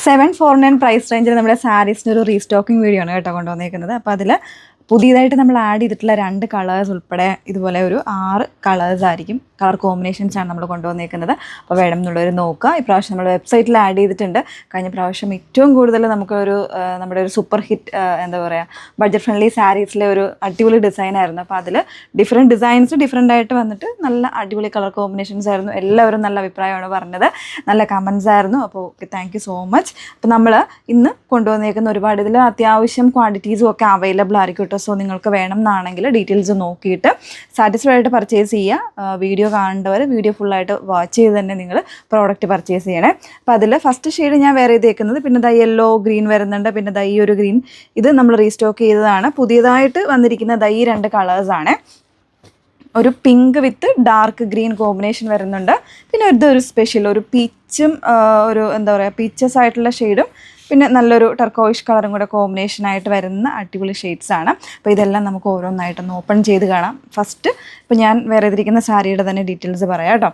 749 price റേഞ്ചിൽ നമ്മുടെ സാരീസിൻ്റെ ഒരു റീസ്റ്റോക്കിംഗ് വീഡിയോ ആണ് കേട്ടോ കൊണ്ടുവന്നേക്കുന്നത്. അപ്പോൾ അതിൽ പുതിയതായിട്ട് നമ്മൾ ആഡ് ചെയ്തിട്ടുള്ള 2 കളേഴ്സ് ഉൾപ്പെടെ ഇതുപോലെ ഒരു 6 കളേഴ്സ് ആയിരിക്കും, കളർ കോമ്പിനേഷൻസാണ് നമ്മൾ കൊണ്ടുവന്നേക്കുന്നത്. അപ്പോൾ വേണം എന്നുള്ളവർ നോക്കുക. ഇപ്രാവശ്യം നമ്മൾ വെബ്സൈറ്റിൽ ആഡ് ചെയ്തിട്ടുണ്ട്. കഴിഞ്ഞ പ്രാവശ്യം ഏറ്റവും കൂടുതൽ നമുക്കൊരു നമ്മുടെ ഒരു സൂപ്പർ ഹിറ്റ് എന്താ പറയുക ബഡ്ജറ്റ് ഫ്രണ്ട്ലി സാരീസിലെ ഒരു അടിപൊളി ഡിസൈനായിരുന്നു. അപ്പോൾ അതിൽ ഡിഫറെൻറ്റ് ഡിസൈൻസ് ഡിഫറെൻ്റ് ആയിട്ട് വന്നിട്ട് നല്ല അടിപൊളി കളർ കോമ്പിനേഷൻസ് ആയിരുന്നു. എല്ലാവരും നല്ല അഭിപ്രായമാണ് പറഞ്ഞത്, നല്ല കമൻസ് ആയിരുന്നു. അപ്പോൾ okay, thank you so much. അപ്പോൾ നമ്മൾ ഇന്ന് കൊണ്ടുവന്നേക്കുന്ന ഒരുപാട് ഇതിൽ അത്യാവശ്യം ക്വാണ്ടിറ്റീസും ഒക്കെ അവൈലബിൾ ആയിരിക്കും കേട്ടോ. സോ നിങ്ങൾക്ക് വേണം എന്നാണെങ്കിൽ ഡീറ്റെയിൽസ് നോക്കിയിട്ട് സാറ്റിസ്ഫൈഡ് ആയിട്ട് പർച്ചേസ് ചെയ്യുക. വീഡിയോ കാണേണ്ടവർ വീഡിയോ ഫുള്ളായിട്ട് വാച്ച് ചെയ്ത് തന്നെ നിങ്ങൾ പ്രോഡക്റ്റ് പർച്ചേസ് ചെയ്യണേ. അപ്പോൾ അതിൽ ഫസ്റ്റ് ഷെയ്ഡ് ഞാൻ വേറെ ചെയ്തേക്കുന്നത്, പിന്നെ യെല്ലോ ഗ്രീൻ വരുന്നുണ്ട്, പിന്നെ ഈ ഒരു ഗ്രീൻ ഇത് നമ്മൾ റീസ്റ്റോക്ക് ചെയ്തതാണ്. പുതിയതായിട്ട് വന്നിരിക്കുന്ന ഈ 2 കളേഴ്സാണ്. ഒരു പിങ്ക് വിത്ത് ഡാർക്ക് ഗ്രീൻ കോമ്പിനേഷൻ വരുന്നുണ്ട്. പിന്നെ ഇതൊരു സ്പെഷ്യൽ ഒരു പീച്ചും ഒരു എന്താ പറയുക പീച്ചസ് ആയിട്ടുള്ള ഷെയ്ഡും പിന്നെ നല്ലൊരു ടർക്കോയിഷ് കളറും കൂടെ കോമ്പിനേഷനായിട്ട് വരുന്ന അടിപൊളി ഷെയ്ഡ്സാണ്. അപ്പോൾ ഇതെല്ലാം നമുക്ക് ഓരോന്നായിട്ടൊന്ന് ഓപ്പൺ ചെയ്ത് കാണാം. ഫസ്റ്റ് ഇപ്പോൾ ഞാൻ വേറെ ചെയ്തിരിക്കുന്ന സാരിയുടെ തന്നെ ഡീറ്റെയിൽസ് പറയാം കേട്ടോ.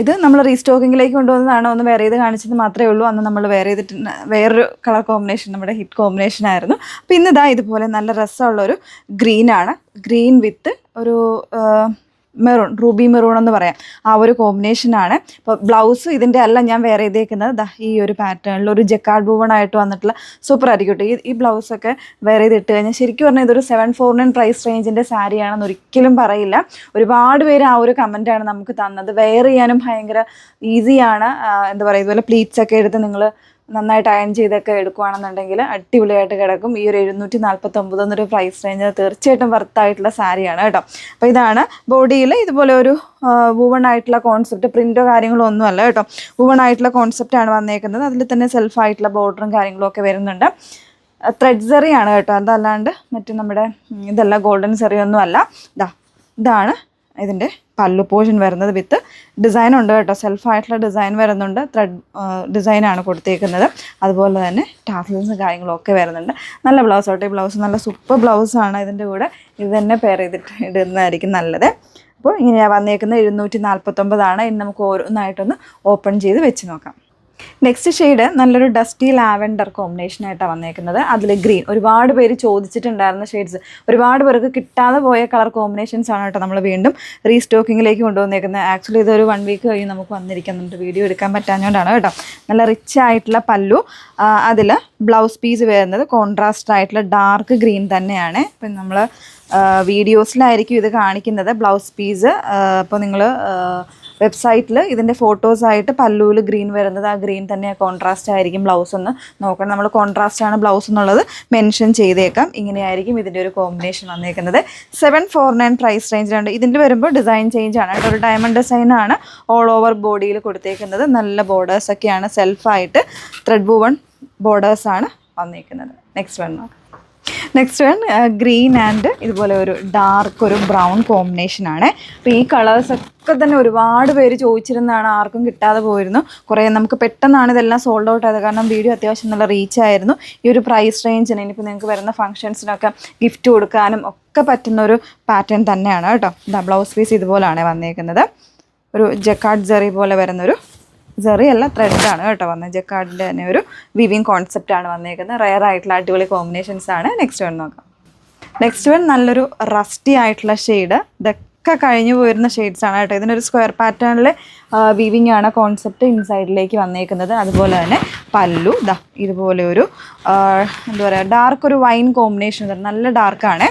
ഇത് നമ്മൾ റീസ്റ്റോക്കിങ്ങിലേക്ക് കൊണ്ടുവന്നതാണ്. ഒന്ന് വേറെ ചെയ്ത് കാണിച്ചത് മാത്രമേ ഉള്ളൂ. അന്ന് നമ്മൾ വേറെ ചെയ്തിട്ട് വേറൊരു കളർ കോമ്പിനേഷൻ നമ്മുടെ ഹിറ്റ് കോമ്പിനേഷൻ ആയിരുന്നു. അപ്പോൾ ഇന്നിതാ ഇതുപോലെ നല്ല രസമുള്ളൊരു ഗ്രീനാണ്. ഗ്രീൻ വിത്ത് ഒരു മെറൂൺ, റൂബി മെറൂൺ എന്ന് പറയാം, ആ ഒരു കോമ്പിനേഷനാണ്. ഇപ്പോൾ ബ്ലൗസ് ഇതിൻ്റെ അല്ല ഞാൻ വേറെ ചെയ്തേക്കുന്നത് ഈ ഒരു പാറ്റേണിൽ ഒരു ജക്കാർഡ് ബൂവണായിട്ട് വന്നിട്ടുള്ള സൂപ്പർ ആയിരിക്കും കേട്ടോ. ഈ ബ്ലൗസൊക്കെ വേറെ ചെയ്തിട്ട് കഴിഞ്ഞാൽ ശരിക്കും പറഞ്ഞാൽ ഇതൊരു 749 പ്രൈസ് റേഞ്ചിൻ്റെ സാരിയാണെന്ന് ഒരിക്കലും പറയില്ല. ഒരുപാട് പേര് ആ ഒരു കമൻറ്റാണ് നമുക്ക് തന്നത്. വെയർ ചെയ്യാനും ഭയങ്കര ഈസിയാണ്. എന്താ പറയുക, ഇതുപോലെ പ്ലീറ്റ്സ് ഒക്കെ എടുത്ത് നിങ്ങൾ നന്നായിട്ട് അയൺ ചെയ്തൊക്കെ എടുക്കുകയാണെന്നുണ്ടെങ്കിൽ അടിപൊളിയായിട്ട് കിടക്കും. ഈ ഒരു 749 എന്നൊരു പ്രൈസ് റേഞ്ച് തീർച്ചയായിട്ടും വർത്തായിട്ടുള്ള സാരിയാണ് കേട്ടോ. അപ്പോൾ ഇതാണ് ബോഡിയിൽ ഇതുപോലെ ഒരു വുവൺ ആയിട്ടുള്ള കോൺസെപ്റ്റ്, പ്രിൻറ്റോ കാര്യങ്ങളോ ഒന്നും അല്ല കേട്ടോ. വുവൺ ആയിട്ടുള്ള കോൺസെപ്റ്റാണ് വന്നേക്കുന്നത്. അതിൽ തന്നെ സെൽഫായിട്ടുള്ള ബോർഡറും കാര്യങ്ങളും ഒക്കെ വരുന്നുണ്ട്. ത്രെഡ് സെറിയാണ് കേട്ടോ, അതല്ലാണ്ട് മറ്റു നമ്മുടെ ഇതല്ല ഗോൾഡൻ സെറി ഒന്നും അല്ല. ഇതാണ് ഇതിൻ്റെ പല്ലു പോർഷൻ വരുന്നത്. വിത്ത് ഡിസൈൻ ഉണ്ട് കേട്ടോ, സെൽഫായിട്ടുള്ള ഡിസൈൻ വരുന്നുണ്ട്. ത്രെഡ് ഡിസൈനാണ് കൊടുത്തേക്കുന്നത്. അതുപോലെ തന്നെ ടാസൽസും കാര്യങ്ങളും ഒക്കെ വരുന്നുണ്ട്. നല്ല ബ്ലൗസ് കേട്ടോ. ഈ ബ്ലൗസ് നല്ല സൂപ്പർ ബ്ലൗസാണ്. ഇതിൻ്റെ കൂടെ ഇത് തന്നെ പെയർ ചെയ്തിട്ട് ഇടുന്നതായിരിക്കും നല്ലത്. അപ്പോൾ ഇങ്ങനെയാണ് വന്നേക്കുന്നത്. 749 ഇനി നമുക്ക് ഓരോന്നായിട്ടൊന്ന് ഓപ്പൺ ചെയ്ത് വെച്ച് നോക്കാം. നെക്സ്റ്റ് ഷെയ്ഡ് നല്ലൊരു ഡസ്റ്റി ലാവൻഡർ കോമ്പിനേഷനായിട്ടാണ് വന്നേക്കുന്നത്. അതിൽ ഗ്രീൻ ഒരുപാട് പേര് ചോദിച്ചിട്ടുണ്ടായിരുന്ന ഷെയ്ഡ്സ്, ഒരുപാട് പേർക്ക് കിട്ടാതെ പോയ കളർ കോമ്പിനേഷൻസ് ആണ് കേട്ടോ നമ്മൾ വീണ്ടും റീസ്റ്റോക്കിങ്ങിലേക്ക് കൊണ്ടുവന്നേക്കുന്നത്. ആക്ച്വലി ഇതൊരു 1 വീക്ക് കഴിഞ്ഞ് നമുക്ക് വന്നിരിക്കുന്നുണ്ട്, വീഡിയോ എടുക്കാൻ പറ്റാഞ്ഞതുകൊണ്ടാണ് കേട്ടോ. നല്ല റിച്ച് ആയിട്ടുള്ള പല്ലു, അതിൽ ബ്ലൗസ് പീസ് വരുന്നത് കോൺട്രാസ്റ്റ് ആയിട്ടുള്ള ഡാർക്ക് ഗ്രീൻ തന്നെയാണ്. ഇപ്പം നമ്മൾ വീഡിയോസിലായിരിക്കും ഇത് കാണിക്കുന്നത് ബ്ലൗസ് പീസ്. അപ്പോൾ നിങ്ങൾ വെബ്സൈറ്റിൽ ഇതിൻ്റെ ഫോട്ടോസായിട്ട് പല്ലുവിൽ ഗ്രീൻ വരുന്നത് ആ ഗ്രീൻ തന്നെ കോൺട്രാസ്റ്റ് ആയിരിക്കും. ബ്ലൗസ് ഒന്ന് നോക്കണം, നമ്മൾ കോൺട്രാസ്റ്റ് ആണ് ബ്ലൗസ് എന്നുള്ളത് മെൻഷൻ ചെയ്തേക്കാം. ഇങ്ങനെയായിരിക്കും ഇതിൻ്റെ ഒരു കോമ്പിനേഷൻ വന്നേക്കുന്നത്. 749 പ്രൈസ് റേഞ്ചിലുണ്ട്. ഇതിൻ്റെ വരുമ്പോൾ ഡിസൈൻ ചേഞ്ച് ആണ് കേട്ടോ. ഒരു ഡയമണ്ട് ഡിസൈനാണ് ഓൾ ഓവർ ബോഡിയിൽ കൊടുത്തേക്കുന്നത്. നല്ല ബോർഡേഴ്സൊക്കെയാണ്, സെൽഫായിട്ട് ത്രെഡ് വുവൺ ബോർഡേഴ്സാണ് വന്നേക്കുന്നത്. നെക്സ്റ്റ് വൺ ഗ്രീൻ ആൻഡ് ഇതുപോലെ ഒരു ഡാർക്ക് ഒരു ബ്രൗൺ കോമ്പിനേഷനാണ്. അപ്പോൾ ഈ കളേഴ്സൊക്കെ തന്നെ ഒരുപാട് പേര് ചോദിച്ചിരുന്നതാണ്, ആർക്കും കിട്ടാതെ പോയിരുന്നു. കുറേ നമുക്ക് പെട്ടെന്നാണ് ഇതെല്ലാം സോൾഡ് ഔട്ട് ആയത്. കാരണം വീഡിയോ അത്യാവശ്യം നല്ല റീച്ച് ആയിരുന്നു. ഈ ഒരു പ്രൈസ് റേഞ്ചിന് ഇനിയിപ്പോൾ നിങ്ങൾക്ക് വരുന്ന ഫംഗ്ഷൻസിനൊക്കെ ഗിഫ്റ്റ് കൊടുക്കാനും ഒക്കെ പറ്റുന്ന ഒരു പാറ്റേൺ തന്നെയാണ് കേട്ടോ. ബ്ലൗസ് പീസ് ഇതുപോലെയാണ് വന്നേക്കുന്നത്. ഒരു ജക്കാർഡ് ജെറി പോലെ വരുന്നൊരു ജെറി അല്ല ത്രെഡാണ് കേട്ടോ വന്നത്. ജക്കാർഡിൻ്റെ തന്നെ ഒരു വിവിങ് കോൺസെപ്റ്റാണ് വന്നേക്കുന്നത്. റയർ ആയിട്ടുള്ള അടിപൊളി കോമ്പിനേഷൻസ് ആണ്. നെക്സ്റ്റ് വൺ നോക്കാം. നെക്സ്റ്റ് വൺ നല്ലൊരു റസ്റ്റി ആയിട്ടുള്ള ഷെയ്ഡ്. ഇതൊക്കെ കഴിഞ്ഞു പോയിരുന്ന ഷെയ്ഡ്സാണ് കേട്ടോ. ഇതിനൊരു സ്ക്വയർ പാറ്റേണിൽ വിവിങ് ആണ് കോൺസെപ്റ്റ് ഇൻസൈഡിലേക്ക് വന്നേക്കുന്നത്. അതുപോലെ തന്നെ പല്ലു ഇതുപോലെ ഒരു എന്താ പറയുക ഡാർക്ക് ഒരു വൈൻ കോമ്പിനേഷൻ, നല്ല ഡാർക്കാണ്.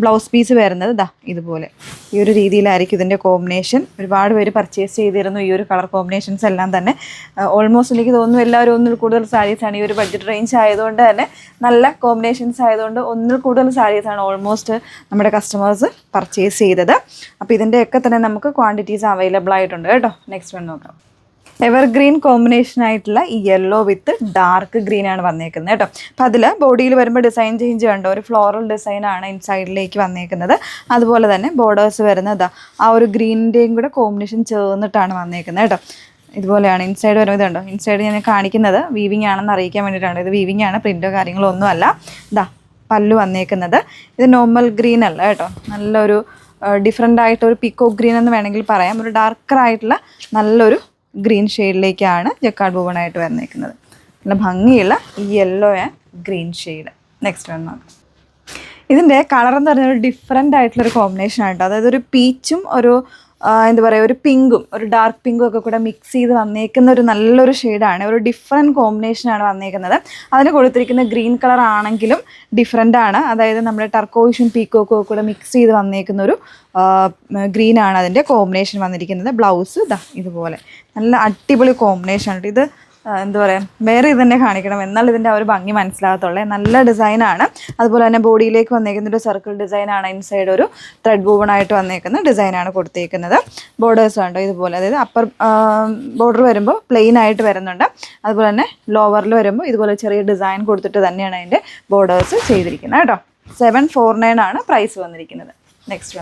ബ്ലൗസ് പീസ് വരുന്നത് ഇതുപോലെ ഈ ഒരു രീതിയിലായിരിക്കും ഇതിൻ്റെ കോമ്പിനേഷൻ. ഒരുപാട് പേര് പർച്ചേസ് ചെയ്തിരുന്നു ഈ ഒരു കളർ കോമ്പിനേഷൻസ് എല്ലാം തന്നെ. ഓൾമോസ്റ്റ് എനിക്ക് തോന്നുന്നു എല്ലാവരും ഒന്നിൽ കൂടുതൽ സാരീസാണ്. ഈ ഒരു ബഡ്ജറ്റ് റേഞ്ച് ആയതുകൊണ്ട് തന്നെ നല്ല കോമ്പിനേഷൻസ് ആയതുകൊണ്ട് ഒന്നിൽ കൂടുതൽ സാരീസാണ് ഓൾമോസ്റ്റ് നമ്മുടെ കസ്റ്റമേഴ്സ് പർച്ചേസ് ചെയ്തത്. അപ്പോൾ ഇതിൻ്റെയൊക്കെ തന്നെ നമുക്ക് ക്വാണ്ടിറ്റീസ് അവൈലബിൾ ആയിട്ടുണ്ട് കേട്ടോ. നെക്സ്റ്റ് വൺ നോക്കാം. എവർഗ്രീൻ കോമ്പിനേഷൻ ആയിട്ടുള്ള ഈ യെല്ലോ വിത്ത് ഡാർക്ക് ഗ്രീൻ ആണ് വന്നേക്കുന്നത് കേട്ടോ. അപ്പം അതിൽ ബോഡിയിൽ വരുമ്പോൾ ഡിസൈൻ ചേഞ്ച് കണ്ടോ, ഒരു ഫ്ലോറൽ ഡിസൈനാണ് ഇൻസൈഡിലേക്ക് വന്നേക്കുന്നത്. അതുപോലെ തന്നെ ബോർഡേഴ്സ് വരുന്നത് ആ ഒരു ഗ്രീനിൻ്റെയും കൂടെ കോമ്പിനേഷൻ ചേർന്നിട്ടാണ് വന്നേക്കുന്നത് കേട്ടോ. ഇതുപോലെയാണ് ഇൻസൈഡ് വരുന്നത്. കണ്ടോ, ഇൻസൈഡ് ഞാൻ കാണിക്കുന്നത് വീവിങ് ആണെന്ന് അറിയിക്കാൻ വേണ്ടിയിട്ടാണ്. ഇത് വീവിങ് ആണ്, പ്രിൻറ്റോ കാര്യങ്ങളോ ഒന്നും അല്ല. പല്ലു വന്നേക്കുന്നത് ഇത് നോർമൽ ഗ്രീൻ അല്ല കേട്ടോ. നല്ലൊരു ഡിഫറെൻ്റ് ആയിട്ട് ഒരു പീക്കോ ഗ്രീൻ എന്ന് വേണമെങ്കിൽ പറയാം. ഒരു ഡാർക്കർ ആയിട്ടുള്ള നല്ലൊരു ഗ്രീൻ ഷെയ്ഡിലേക്കാണ് ജക്കാർഡ് വുവൺ ആയിട്ട് വന്നേക്കുന്നത്. നല്ല ഭംഗിയുള്ള yellow and green shade. Next one നോക്കാം. ഇതിൻ്റെ കളർ എന്ന് പറഞ്ഞാൽ ഒരു ഡിഫറെൻ്റ് ആയിട്ടുള്ളൊരു കോമ്പിനേഷൻ ആണ് കേട്ടോ. അതായത് ഒരു പീച്ചും ഒരു എന്താ പറയുക, ഒരു പിങ്കും ഒരു ഡാർക്ക് പിങ്കും ഒക്കെ കൂടെ മിക്സ് ചെയ്ത് വന്നേക്കുന്ന ഒരു നല്ലൊരു ഷെയ്ഡാണ്. ഒരു ഡിഫറെൻറ്റ് കോമ്പിനേഷനാണ് വന്നേക്കുന്നത്. അതിന് കൊടുത്തിരിക്കുന്ന ഗ്രീൻ കളർ ആണെങ്കിലും ഡിഫറെൻ്റ് ആണ്. അതായത് നമ്മുടെ ടർക്കോയിഷും പീക്കോക്കും ഒക്കെ കൂടെ മിക്സ് ചെയ്ത് വന്നേക്കുന്ന ഒരു ഗ്രീനാണ് അതിൻ്റെ കോമ്പിനേഷൻ വന്നിരിക്കുന്നത്. ബ്ലൗസ് ഇതാ ഇതുപോലെ നല്ല അടിപൊളി കോമ്പിനേഷൻ ആണ്. ഇത് എന്താ പറയുക, വേറെ ഇത് തന്നെ കാണിക്കണം, എന്നാൽ ഇതിൻ്റെ ആ ഒരു ഭംഗി മനസ്സിലാകത്തുള്ളേ. നല്ല ഡിസൈനാണ്. അതുപോലെ തന്നെ ബോഡിയിലേക്ക് വന്നേക്കുന്ന ഒരു സർക്കിൾ ഡിസൈനാണ്. ഇൻസൈഡ് ഒരു ത്രെഡ് വൂവണായിട്ട് വന്നേക്കുന്ന ഡിസൈനാണ് കൊടുത്തേക്കുന്നത്. ബോർഡേഴ്സ് ഉണ്ടോ ഇതുപോലെ, അതായത് അപ്പർ ബോർഡർ വരുമ്പോൾ പ്ലെയിൻ ആയിട്ട് വരുന്നുണ്ട്. അതുപോലെ തന്നെ ലോവറിൽ വരുമ്പോൾ ഇതുപോലെ ചെറിയ ഡിസൈൻ കൊടുത്തിട്ട് തന്നെയാണ് അതിൻ്റെ ബോർഡേഴ്സ് ചെയ്തിരിക്കുന്നത് കേട്ടോ. 749 ആണ് പ്രൈസ് വന്നിരിക്കുന്നത്. നെക്സ്റ്റ്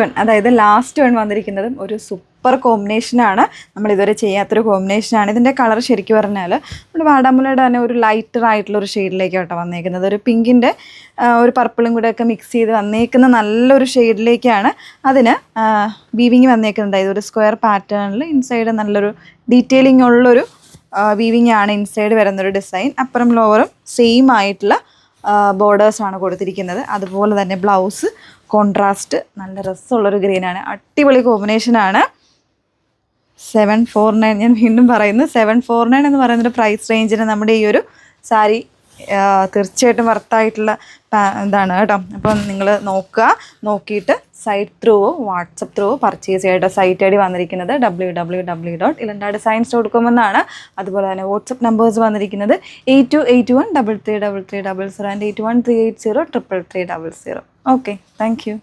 വൺ അതായത് ലാസ്റ്റ് വൺ വന്നിരിക്കുന്നതും ഒരു സൂപ്പർ കോമ്പിനേഷനാണ്. നമ്മളിതുവരെ ചെയ്യാത്തൊരു കോമ്പിനേഷനാണ്. ഇതിൻ്റെ കളർ ശരിക്കും പറഞ്ഞാൽ നമ്മുടെ വാടാമുലയുടെ തന്നെ ഒരു ലൈറ്റർ ആയിട്ടുള്ളൊരു ഷെയ്ഡിലേക്ക് കേട്ടോ വന്നേക്കുന്നത്. ഒരു പിങ്കിൻ്റെ ഒരു പർപ്പിളും കൂടെ ഒക്കെ മിക്സ് ചെയ്ത് വന്നേക്കുന്ന നല്ലൊരു ഷെയ്ഡിലേക്കാണ്. അതിന് വീവിങ് വന്നേക്കുന്നത്. ഇതൊരു സ്ക്വയർ പാറ്റേണിൽ ഇൻസൈഡ് നല്ലൊരു ഡീറ്റെയിലിംഗ് ഉള്ളൊരു വീവിങ് ആണ് ഇൻസൈഡ് വരുന്നൊരു ഡിസൈൻ. അപ്പുറം ലോവറും സെയിം ആയിട്ടുള്ള ബോർഡേഴ്സാണ് കൊടുത്തിരിക്കുന്നത്. അതുപോലെ തന്നെ ബ്ലൗസ് കോൺട്രാസ്റ്റ് നല്ല രസമുള്ളൊരു ഗ്രീനാണ്. അടിപൊളി കോമ്പിനേഷനാണ്. 749, ഞാൻ വീണ്ടും പറയുന്നു 749 എന്ന് പറയുന്നൊരു പ്രൈസ് റേഞ്ചിന് നമ്മുടെ ഈ ഒരു സാരി തീർച്ചയായിട്ടും വർത്തായിട്ടുള്ള ഇതാണ് കേട്ടോ. അപ്പം നിങ്ങൾ നോക്കിയിട്ട് സൈറ്റ് ത്രൂവോ വാട്സപ്പ് ത്രൂവോ പർച്ചേസ് ചെയ്യേണ്ട സൈറ്റ് ഐ ഡി വന്നിരിക്കുന്നത് www.ilandadesigns.com എന്നാണ്. അതുപോലെ തന്നെ വാട്സപ്പ് നമ്പേഴ്സ് വന്നിരിക്കുന്നത് 8281333300 and 8138033300. Okay, thank you.